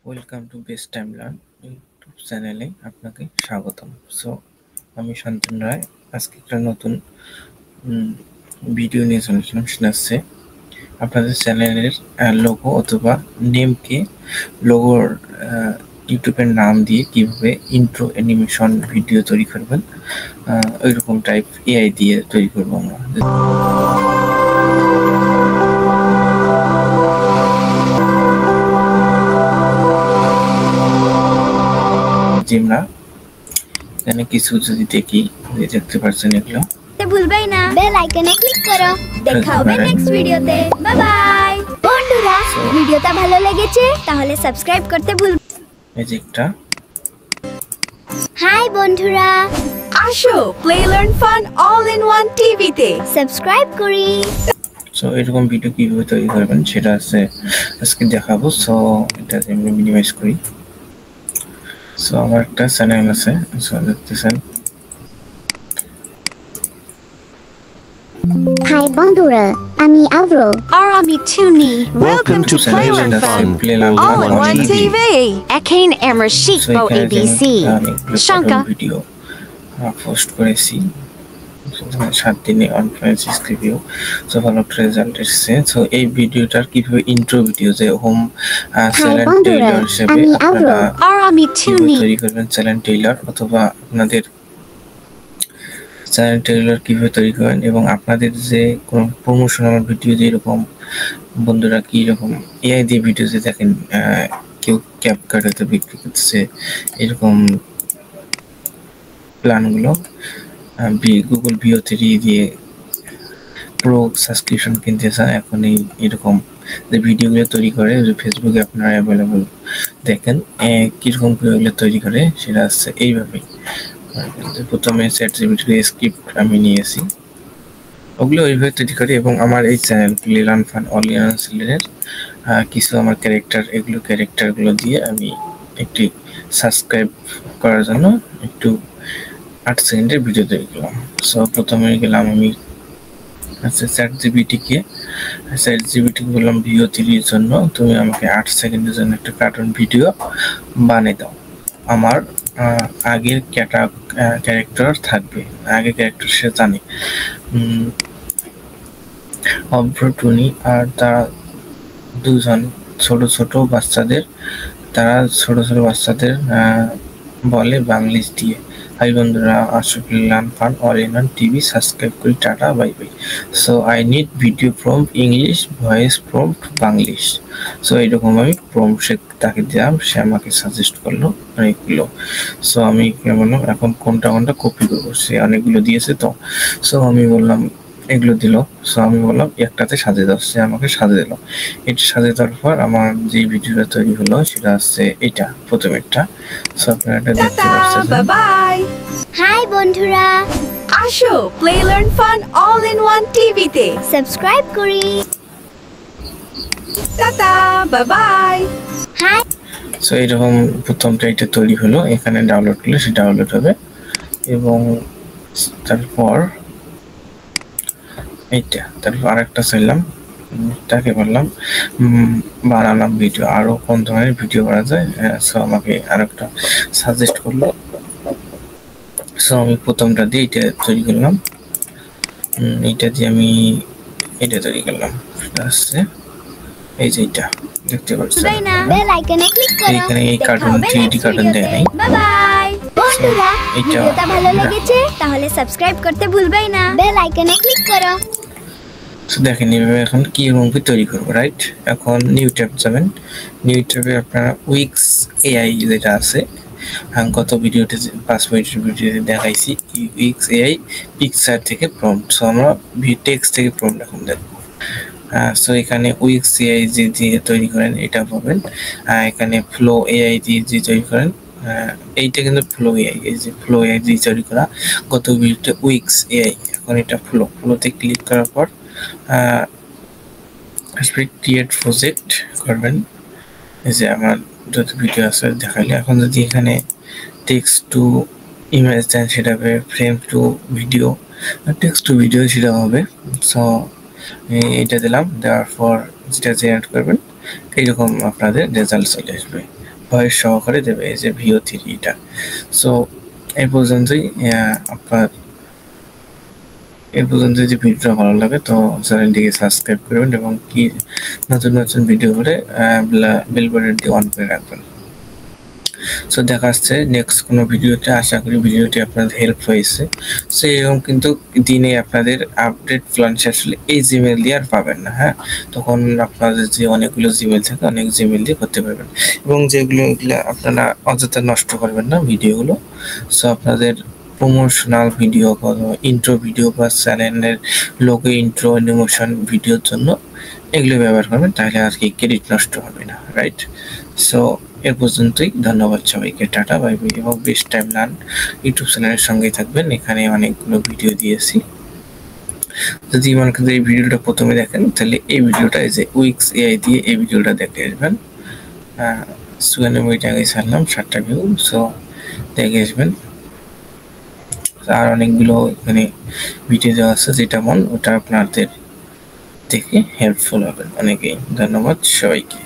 Welcome to best time learn YouTube চ্যানেলে আপনাকে স্বাগতম। সো আমি শান্তন রায় আজকে একটা নতুন ভিডিও নিয়ে চলে আসলাম। সেটা হচ্ছে আপনাদের চ্যানেলের লোগো অথবা নেমকে লোগোর ইউটিউবের নাম দিয়ে কিভাবে ইন্ট্রো অ্যানিমেশন ভিডিও তৈরি করবেন, ওইরকম টাইপ এআই দিয়ে তৈরি করবো আমরা। আমরা এখানে কিছু যদি দেখি, দেখতে পাচ্ছেন এগুলো ভুলবেই না বেল আইকনে ক্লিক করো। দেখা হবে নেক্সট ভিডিওতে। বাই বাই বন্ধুরা, ভিডিওটা ভালো লেগেছে তাহলে সাবস্ক্রাইব করতে ভুল। এই যে একটা হাই বন্ধুরা, আসো play learn fun all in one টিভিতে সাবস্ক্রাইব করি। সো এরকম ভিডিও কিভাবে তৈরি করবেন সেটা আছে আজকে দেখাবো। সো এটা আমি মিনিমাইজ করি। সো আমার একটা চ্যানেল আছে, সো দেখতেছেন। হাই বন্ধুরা, আমি আব্রো আর আমি টুনি। Welcome to Play Learn Fun All in one TV. Ekin Emershikbo ABC. Shanka video post করেছি 7 দিনে অন ফ্রান্সিস রিভিউ। সো ভালো রেজাল্ট এসেছে। সো এই ভিডিওটার কিভাবে ইন্ট্রো ভিডিও যে হোম চ্যানেল টেইলার হিসেবে আপনারা আর আমি টুনি তৈরি করবেন চ্যানেল টেইলার, অথবা আপনাদের চ্যানেল টেইলার কিভাবে তৈরি করবেন এবং আপনাদের যে কোনো প্রমোশনাল ভিডিও যেরকম বন্ধুরা কি রকম এআই দিয়ে ভিডিও যে দেখেন, কেউ ক্যাপকাটে বিক্রি করতেছে, এরকম প্ল্যানগুলো গুগল ভিও3 দিয়ে প্রো সাবস্ক্রিপশন কিনতে চান, এখন এরকম যে ভিডিওগুলো তৈরি করে ফেসবুকে আপনারা অ্যাভেলেবল দেখেন কীরকম ভিডিওগুলো তৈরি করে সেটা হচ্ছে এইভাবেই। প্রথমে চ্যাটজিপিটি স্ক্রিপ্ট আমি নিয়েছি, ওগুলো ওইভাবে তৈরি করি এবং আমার এই channel play learn fun all in one চ্যানেলের কিছু আমার ক্যারেক্টারগুলো দিয়ে আমি একটি সাবস্ক্রাইব করার জন্য একটু 8 সেকেন্ডের ভিডিও তৈরি করলাম। সো প্রথমে গেলাম আমি চ্যাটজিপিটিকে বললাম ভিও3 জন্য তুমি আমাকে 8 সেকেন্ডের জন্য একটা কার্টুন ভিডিও বানিয়ে দাও। আমার আগের ক্যারেক্টার থাকবে, আগের ক্যারেক্টার সে জানে, অভ্র টুনি আর তারা দুজন ছোট বাচ্চাদের বলে বাংলিশ দিয়ে, হাই বন্ধুরা, আসো play learn fun all in one TV, subscribe করি, tata bye bye. So I need video prompt English, voice prompt Banglish. So এইরকম আমি প্রম্পট তাকে দিলাম, সে আমাকে সাজেস্ট করলো অনেকগুলো। সো আমি বললাম এখন কোনটা কপি করবো, সে অনেকগুলো দিয়েছে তো। সো আমি বললাম এগুলো দিল। সো আমি বললাম একটাতে সাজিয়ে দাও, সে আমাকে সাজিয়ে দিল। এটা সাজিয়ে দেওয়ার পর আমার যে ভিডিওটা তৈরি হলো সেটা হচ্ছে এটা প্রথমেরটা। সো আপনারা এটা দেখতে পাচ্ছেন। By bye. হাই বন্ধুরা, আসো play learn fun all in one টিভিতে সাবস্ক্রাইব করি। Tata bye bye. Hi so এরকম প্রথমটা এটা তৈরি হলো, এখানে ডাউনলোড করলে সেটা ডাউনলোড হবে এবং তারপর তারপর আরেকটা চাইলাম, তাকে বললাম বানালাম ভিডিও, আরো কোন ধরনের ভিডিও করা যায়। সো আমাকে আরেকটা সাজেস্ট করলো। সো আমি প্রথমটা দিয়ে এটা তৈরি করলাম, এইটা দিয়ে আমি এটা তৈরি করলাম। সেটা হচ্ছে এই যে এটা দেখতে পাচ্ছেন, বেল আইকনে ক্লিক করো। এখানে এই কার্টুন 3D কার্টুন দেয় নাই। বাই বাই বন্ধুরা, ভিডিওটা ভালো লেগেছে তাহলে সাবস্ক্রাইব করতে ভুলবেই না। বেল আইকনে ক্লিক করো। সো দেখেন এইভাবে এখন কি মুভি তৈরি করবো, রাইট? এখন নিউ ট্যাব যাবেন। নিউ ট্যাবে আপনারা উইক্স এআই যেটা আছে, গত ভিডিওতে 5 মিনিটের ভিডিওতে দেখাইছি, উইক্স এআই পিকচার থেকে প্রম্পট। সো আমরা টেক্সট থেকে প্রম্পট এখন দেখবো। সো এখানে উইক্স এআই দিয়ে তৈরি করেন এটা পাবেন। এখানে ফ্লো এআই দিয়ে তৈরি করেন, এইটা কিন্তু ফ্লো এআই, এই যে ফ্লো এআই দিয়ে তৈরি করা। গত ভিডিওতে উইক্স এআই, এখন এটা ফ্লোতে ক্লিক করার পর ক্রিয়েট প্রজেক্ট করবেন। এই যে আমার যত ভিডিও আছে দেখাইলে, এখন যদি এখানে টেক্সট টু ইমেজ দেন সেটা হবে, frame to video, text to video সেটা হবে। সো এটা দিলাম, দেওয়ার পর যেটা জেনারেট করবেন এইরকম আপনাদের রেজাল্ট চলে আসবে। ভয়েস সহকারে দেবে, এই যে VO3 এটা। সো এই পর্যন্তই। এই পর্যন্ত যদি ভিডিওটা ভালো লাগে তো চ্যানেলটিকে সাবস্ক্রাইব করবেন এবং কি নতুন নতুন ভিডিও হলে বেল বাটনটি অন করে রাখবেন। সো দেখা আসছে নেক্সট কোনো ভিডিওতে। আশা করি ভিডিওটি আপনাদের হেল্প হয়েছে। সো এরকম কিন্তু দিনে আপনাদের আপডেট প্ল্যান আসলে এই জিমেল দিয়ে আর পাবেন না। হ্যাঁ, তখন আপনাদের যে অনেকগুলো জিমেল থাকে অনেক জিমেল দিয়ে করতে পারবেন এবং যেগুলো আপনারা অযথা নষ্ট করবেন না ভিডিওগুলো। সো আপনাদের প্রমোশনাল ভিডিও, ইন্ট্রো ভিডিও বা চ্যানেলের লোগো, ইন্ট্রো, অ্যানিমেশন ভিডিওর জন্য এগুলো ব্যবহার করবেন, তাহলে আর কি ক্রেডিট নষ্ট হবে না, রাইট? সো এ পর্যন্তই। ধন্যবাদ সবাইকে, টাটা, বাই বাই। এবং বেস্ট টাইম লার্ন ইউটিউব চ্যানেলের সঙ্গেই থাকবেন, এখানে অনেকগুলো ভিডিও দিয়েছি। যদি মনে করেন এই ভিডিওটা প্রথমে দেখেন তাহলে এই ভিডিওটা যে উইক্স AI দিয়ে এই ভিডিওটা দেখে আসবেন। 94 টাকায় ছাড়লাম 7টা ভিউ। সো দেখে আসবেন। আর অনেকগুলো এখানে ভিডিও দেওয়া আছে, যেটা ওটা আপনাদের দেখে হেল্পফুল হবেন অনেকেই। ধন্যবাদ সবাইকে।